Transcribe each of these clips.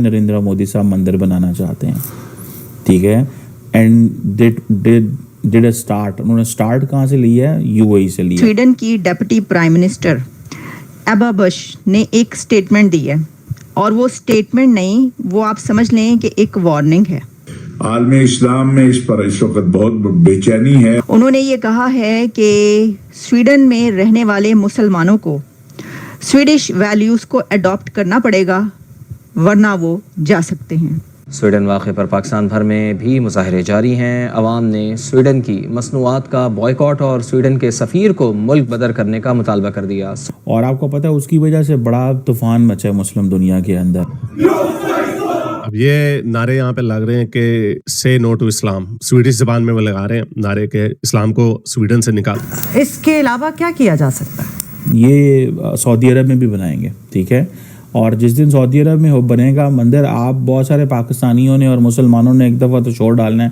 नरेंद्र मोदी साहब मंदिर बनाना चाहते हैं, ठीक है, एंड डिड अ स्टार्ट, उन्होंने स्टार्ट कहाँ से लिया है? यूएई से लिया। स्वीडन की deputy prime minister Ebba Busch ने एक स्टेटमेंट दी है, और वो स्टेटमेंट नहीं, वो आप समझ लें कि एक वार्निंग है। आलम इस्लाम में इस पर इस वक्त बहुत बेचैनी है। उन्होंने ये कहा है कि स्वीडन में रहने वाले मुसलमानों को स्वीडिश वैल्यूज को अडॉप्ट करना पड़ेगा, वरना वो जा सकते हैं। स्वीडन वाक़े पर पाकिस्तान भर में भी मुजाहरे जारी हैं। अवाम ने स्वीडन की मसनूआत का बॉयकॉट और स्वीडन के सफ़ीर को मुल्क बदर करने का मुतालबा कर दिया। और आपको पता है उसकी वजह से बड़ा तूफान मचा है मुस्लिम दुनिया के अंदर। अब ये नारे यहाँ पे लग रहे हैं कि से नो टू इस्लाम, स्वीडिश ज़बान में वो लगा रहे हैं नारे के इस्लाम को स्वीडन से निकाल। इसके अलावा क्या किया जा सकता है? ये सऊदी अरब में भी बनाएंगे, ठीक है, और जिस दिन सऊदी अरब में हो बनेगा मंदिर, आप बहुत सारे पाकिस्तानियों ने और मुसलमानों ने एक दफ़ा तो शोर डालना है।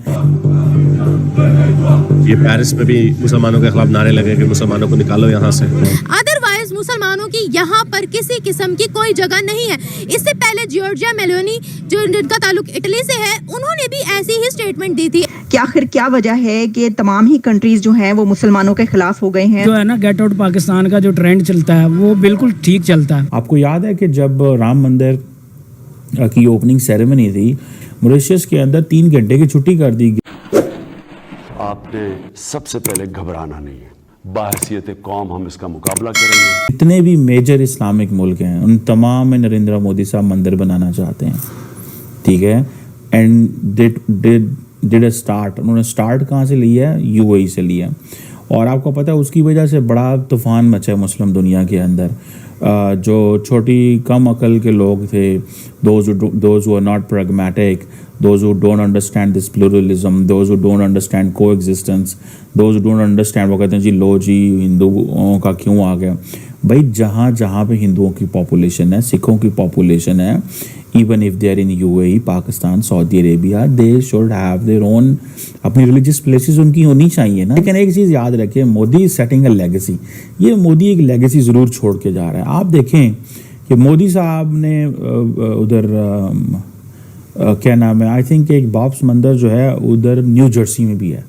ये पेरिस में भी मुसलमानों के खिलाफ नारे लगे कि मुसलमानों को निकालो यहाँ से। अदरवाइज मुसलमानों की यहाँ पर किसी किस्म की कोई जगह नहीं है। इससे पहले जॉर्जिया मेलोनी, जो जिनका ताल्लुक इटली से है, उन्होंने भी ऐसी ही स्टेटमेंट दी थी कि आखिर क्या वजह है कि तमाम ही कंट्रीज जो हैं वो मुसलमानों के खिलाफ हो गए हैं। जो है ना गेट आउट पाकिस्तान का जो ट्रेंड चलता है वो बिल्कुल ठीक चलता है। आपको याद है कि जब राम मंदिर की ओपनिंग सेरेमनी थी, मॉरिशस के अंदर 3 घंटे की छुट्टी कर दी गई। आपने सबसे पहले घबराना नहीं है, बाहसियत कौम हम इसका मुकाबला करेंगे। जितने भी मेजर इस्लामिक मुल्क हैं उन तमाम में नरेंद्र मोदी साहब मंदिर बनाना चाहते हैं, ठीक है, एंड डिड अ स्टार्ट, उन्होंने स्टार्ट कहाँ से लिया है? यूएई से लिया। और आपको पता है उसकी वजह से बड़ा तूफान मचा है मुस्लिम दुनिया के अंदर। जो छोटी कम अकल के लोग थे, those who are not pragmatic, those who don't understand this pluralism, those who don't understand coexistence, those who don't understand, वो कहते हैं जी लो जी हिंदुओं का क्यों आ गया। भाई जहाँ जहाँ पे हिंदुओं की पॉपुलेशन है, सिखों की पॉपुलेशन है, even if they are in UAE, Pakistan, Saudi Arabia, they should have their own अपनी रिलीजियस प्लेसेस उनकी होनी चाहिए ना। लेकिन एक चीज़ याद रखें, Modi is setting a legacy. ये मोदी एक लेगेसी ज़रूर छोड़ के जा रहा है। आप देखें कि मोदी साहब ने उधर क्या नाम है, आई थिंक एक बॉब्स मंदिर जो है उधर न्यू जर्सी में भी है,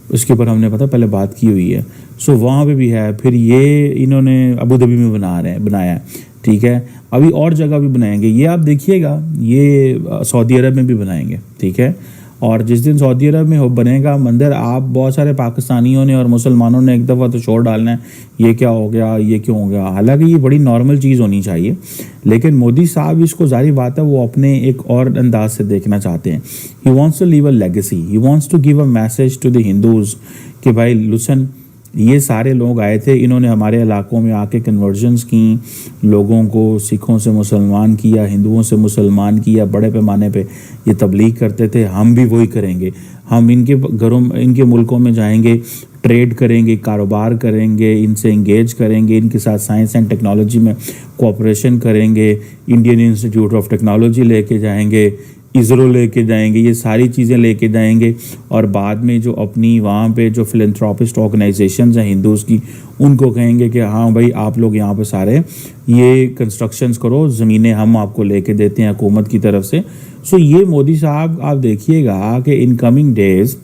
उसके ऊपर हमने पहले बात की हुई है। सो वहाँ पे भी है। फिर ये इन्होंने अबू धाबी में बनाया है, ठीक है, अभी और जगह भी बनाएंगे। ये आप देखिएगा, ये सऊदी अरब में भी बनाएंगे, ठीक है, और जिस दिन सऊदी अरब में हो बनेगा मंदिर, आप बहुत सारे पाकिस्तानियों ने और मुसलमानों ने एक दफ़ा तो शोर डालना है, ये क्या हो गया, ये क्यों हो गया। हालांकि ये बड़ी नॉर्मल चीज़ होनी चाहिए, लेकिन मोदी साहब इसको ज़ाहिर बात है वो अपने एक और अंदाज से देखना चाहते हैं। He wants to leave a legacy, he wants to give a message to the Hindus कि भाई लुसन, ये सारे लोग आए थे, इन्होंने हमारे इलाकों में आके कन्वर्जन्स की, लोगों को सिखों से मुसलमान किया, हिंदुओं से मुसलमान किया, बड़े पैमाने पे ये तबलीग करते थे। हम भी वही करेंगे, हम इनके घरों, इनके मुल्कों में जाएंगे, ट्रेड करेंगे, कारोबार करेंगे, इनसे इंगेज करेंगे, इनके साथ साइंस एंड टेक्नोलॉजी में कोऑपरेशन करेंगे, इंडियन इंस्टीट्यूट ऑफ टेक्नोलॉजी लेके जाएंगे, इसरो लेके जाएंगे, ये सारी चीज़ें लेके जाएंगे। और बाद में जो अपनी वहाँ पे जो फिलैंथ्रोपिस्ट ऑर्गेनाइजेशंस हैं हिंदूज़ की, उनको कहेंगे कि हाँ भाई आप लोग यहाँ पे सारे ये कंस्ट्रक्शंस करो, ज़मीनें हम आपको लेके देते हैं हुकूमत की तरफ से। सो ये मोदी साहब आप देखिएगा कि इन कमिंग डेज़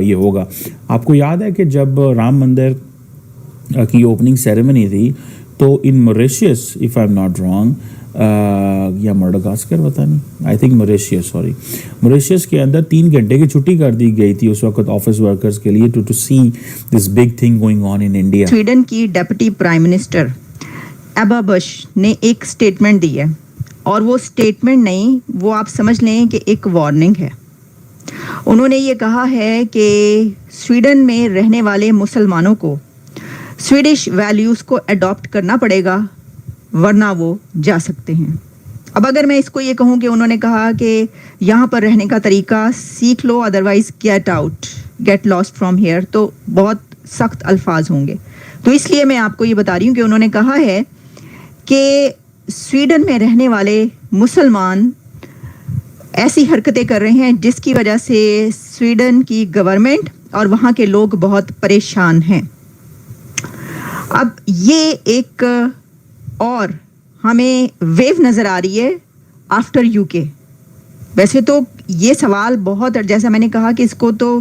ये होगा। आपको याद है कि जब राम मंदिर की ओपनिंग सेरेमनी थी तो इन Mauritius, if I am not wrong, या मडागास्कर, पता नहीं, आई थिंक मॉरिशस के अंदर 3 घंटे की छुट्टी कर दी गई थी उस वक्त ऑफिस वर्कर्स के लिए, to see this big thing going on in India. Sweden की deputy prime minister Ebba Busch ने एक स्टेटमेंट दी है, और वो स्टेटमेंट नहीं, वो आप समझ लें कि एक वार्निंग है। उन्होंने ये कहा है कि स्वीडन में रहने वाले मुसलमानों को स्वीडिश वैल्यूज़ को अडॉप्ट करना पड़ेगा, वरना वो जा सकते हैं। अब अगर मैं इसको ये कहूँ कि उन्होंने कहा कि यहाँ पर रहने का तरीका सीख लो, otherwise get out, get lost from here, तो बहुत सख्त अल्फाज होंगे। तो इसलिए मैं आपको ये बता रही हूँ कि उन्होंने कहा है कि स्वीडन में रहने वाले मुसलमान ऐसी हरकतें कर रहे हैं जिसकी वजह से स्वीडन की गवर्नमेंट और वहाँ के लोग बहुत परेशान हैं। अब ये एक और हमें वेव नज़र आ रही है आफ्टर यूके। वैसे तो ये सवाल बहुत, जैसा मैंने कहा कि इसको तो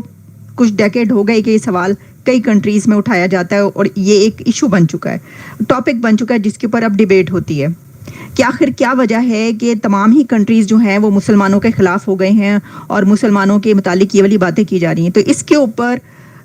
कुछ डेकेड हो गए कि ये सवाल कई कंट्रीज़ में उठाया जाता है और ये एक इशू बन चुका है, टॉपिक बन चुका है जिसके ऊपर अब डिबेट होती है कि आखिर क्या वजह है कि तमाम ही कंट्रीज़ जो हैं वो मुसलमानों के ख़िलाफ़ हो गए हैं और मुसलमानों के मुतालिक ये वाली बातें की जा रही हैं। तो इसके ऊपर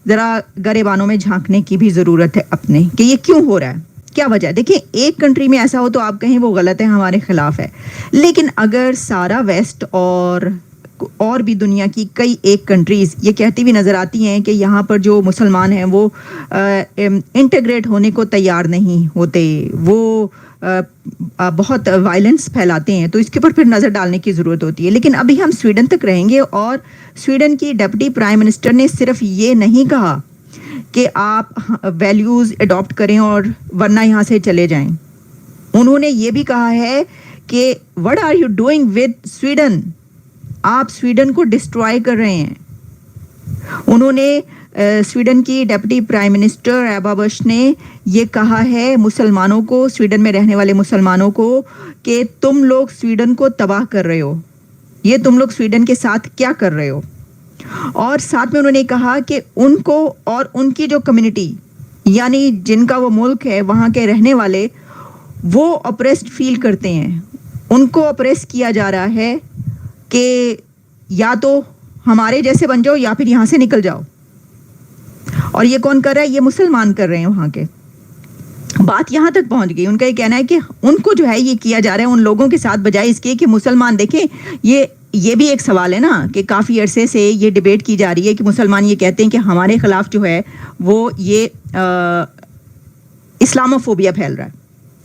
ज़रा गरेबानों में झांकने की भी ज़रूरत है अपने, कि ये क्यों हो रहा है, क्या वजह है। देखिए, एक कंट्री में ऐसा हो तो आप कहें वो गलत है, हमारे ख़िलाफ़ है, लेकिन अगर सारा वेस्ट और भी दुनिया की कई एक कंट्रीज़ ये कहती हुई नज़र आती हैं कि यहाँ पर जो मुसलमान हैं वो इंटीग्रेट होने को तैयार नहीं होते, वो बहुत वायलेंस फैलाते हैं, तो इसके ऊपर फिर नज़र डालने की ज़रूरत होती है। लेकिन अभी हम स्वीडन तक रहेंगे और स्वीडन की डिप्टी प्राइम मिनिस्टर ने सिर्फ ये नहीं कहा कि आप वैल्यूज़ अडॉप्ट करें और वरना यहाँ से चले जाएं, उन्होंने ये भी कहा है कि what are you doing with Sweden, आप स्वीडन को डिस्ट्रॉय कर रहे हैं। उन्होंने स्वीडन की डिप्टी प्राइम मिनिस्टर एबा बश ने ये कहा है मुसलमानों को, स्वीडन में रहने वाले मुसलमानों को, कि तुम लोग स्वीडन को तबाह कर रहे हो, ये तुम लोग स्वीडन के साथ क्या कर रहे हो। और साथ में उन्होंने कहा कि उनको और उनकी जो कम्युनिटी यानी जिनका वो मुल्क है, वहाँ के रहने वाले, वो ऑप्रेस्ड फील करते हैं, उनको ऑप्रेस किया जा रहा है कि या तो हमारे जैसे बन जाओ या फिर यहाँ से निकल जाओ। और ये कौन कर रहा है, ये मुसलमान कर रहे हैं वहाँ के। बात यहाँ तक पहुँच गई, उनका ये कहना है कि उनको जो है ये किया जा रहा है उन लोगों के साथ, बजाय इसके कि मुसलमान देखें। ये भी एक सवाल है ना कि काफ़ी अरसे से ये डिबेट की जा रही है कि मुसलमान ये कहते हैं कि हमारे ख़िलाफ़ जो है वो ये इस्लामोफोबिया फैल रहा है।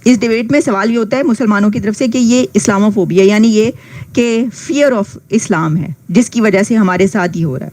इस डिबेट में सवाल ये होता है मुसलमानों की तरफ से कि ये इस्लामोफोबिया यानी ये कि फियर ऑफ इस्लाम है जिसकी वजह से हमारे साथ ही हो रहा है।